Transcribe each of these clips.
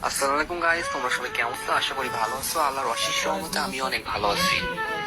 আসসালামু আলাইকুম গাইস, তোমরা সবাই কেমন আছো? আশা করি ভালো আছো। আল্লাহর অশেষ রহমতে আমি অনেক ভালো আছি।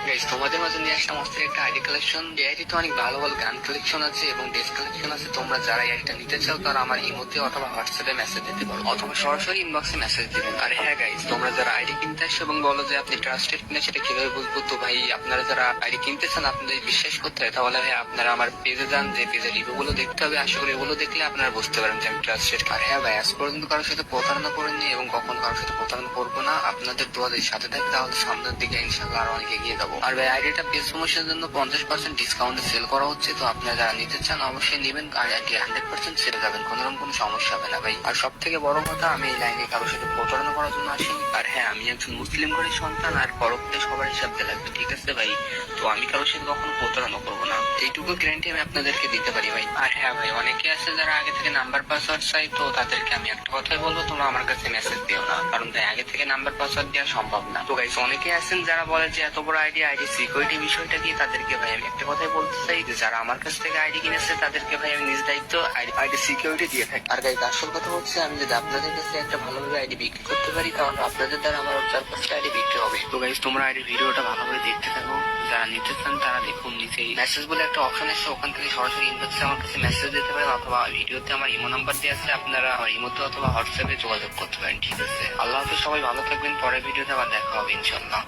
গাইস, তোমাদের মাঝে নিয়ে আসলাম অস্থির একটা আইডি কালেকশন। এই আইডিতে অনেক ভালো ভালো গান কালেকশন আছে এবং ড্রেস কালেকশন আছে। তোমরা যারা এই আইডিটা নিতে চাও তারা আমার ইমোতে অথবা হোয়াটসঅ্যাপে মেসেজ দিতে পারো অথবা সরাসরি ইনবক্সে মেসেজ দিবেন। আর হ্যাঁ গাইস, তোমরা যারা আইডি কিনতে আসো এবং বলো যে আপনি ট্রাস্টেড কিনা, সেটা কিভাবে বুঝবো? তো ভাই, আপনারা যারা আইডি কিনতে চান, আপনাদের বিশ্বাস করতে হয়, তাহলে ভাই আপনারা আমার পেজে যান। যে পেজের রিভিউ গুলো দেখতে হবে, আশা করি এগুলো দেখলে আপনারা বুঝতে পারেন যে আমি ট্রাস্টেড। আর হ্যাঁ ভাই, আজ পর্যন্ত কারোর সাথে প্রতারণা করিনি এবং কখনো কারোর সাথে প্রতারণা করবো না। আপনাদের দোয়াদের সাথে থাকতে তাহলে সামনের দিকে ইনশাল্লাহ আরো অনেক এগিয়ে যাবো। আর ভাই, আইডিটা পেজ প্রমোশনের জন্য 50% ডিসকাউন্টে সেল করা হচ্ছে। তো আপনারা যারা নিতে চান অবশ্যই নেবেন। আর আইডি 100% সেরে যাবেন, কোনোরকম কোনো সমস্যা হবে না ভাই। আর সব থেকে বড় কথা, আমি এই লাইনে কারোর সাথে প্রতারণা করার জন্য আসিনি। আর হ্যাঁ, আমি একজন মুসলিম ঘরের সন্তান আর পরবর্তী সবার হিসাব দিয়ে লাগবে, ঠিক আছে ভাই? তো আমি কারোর সাথে কখনো প্রতারণা করবো না, এইটুকু গ্যারান্টি আমি আপনাদেরকে দিতে পারি ভাই। আর হ্যাঁ ভাই, অনেকে আছে যারা আগে থেকে নাম্বার পাসওয়ার্ড চাই। তো তাদেরকে আমি একটা কথাই বলবো, তোমরা আমার কাছে মেসেজ দিও না, কারণ ভাই আগে থেকে নাম্বার পাসওয়ার্ড দেওয়া সম্ভব না। তো গাইস, অনেকে আছেন যারা বলে যে এত বড় আইডি সিকিউরিটি বিষয়টা কি, তাদেরকে ভাই আমি একটা কথাই বলতে চাই যে যারা আমার কাছ থেকে আইডি কিনেছে তাদেরকে ভাই আমি নিজ দায়িত্ব আইডি সিকিউরিটি দিয়ে থাকি। আর গাইস, আসল কথা হচ্ছে, আমি যদি আপনাদের কাছে একটা ভালোভাবে আইডি বিক্রি করতে পারি, তাহলে আপনাদের দ্বারা আমার 4-5টা আইডি বিক্রি হবে। তো গাইস, তোমরা আইডি ভিডিওটা ভালোভাবে দেখতে থাকো। যারা নিতে চান তারা দেখুন, নিচেই মেসেজ বলে একটা অপশন আছে, ওখান থেকে সরাসরি ইনবক্সে আমার কাছে মেসেজ দিতে পারেন অথবা ভিডিওতে আমার ইমো নাম্বার দেওয়া আছে, আপনারা আমার ইমোতে অথবা হোয়াটসঅ্যাপে যোগাযোগ করতে পারেন, ঠিক আছে? আল্লাহ হাফেজ, সবাই ভালো থাকবেন। পরের ভিডিওতে আবার দেখা হবে ইনশাল্লাহ।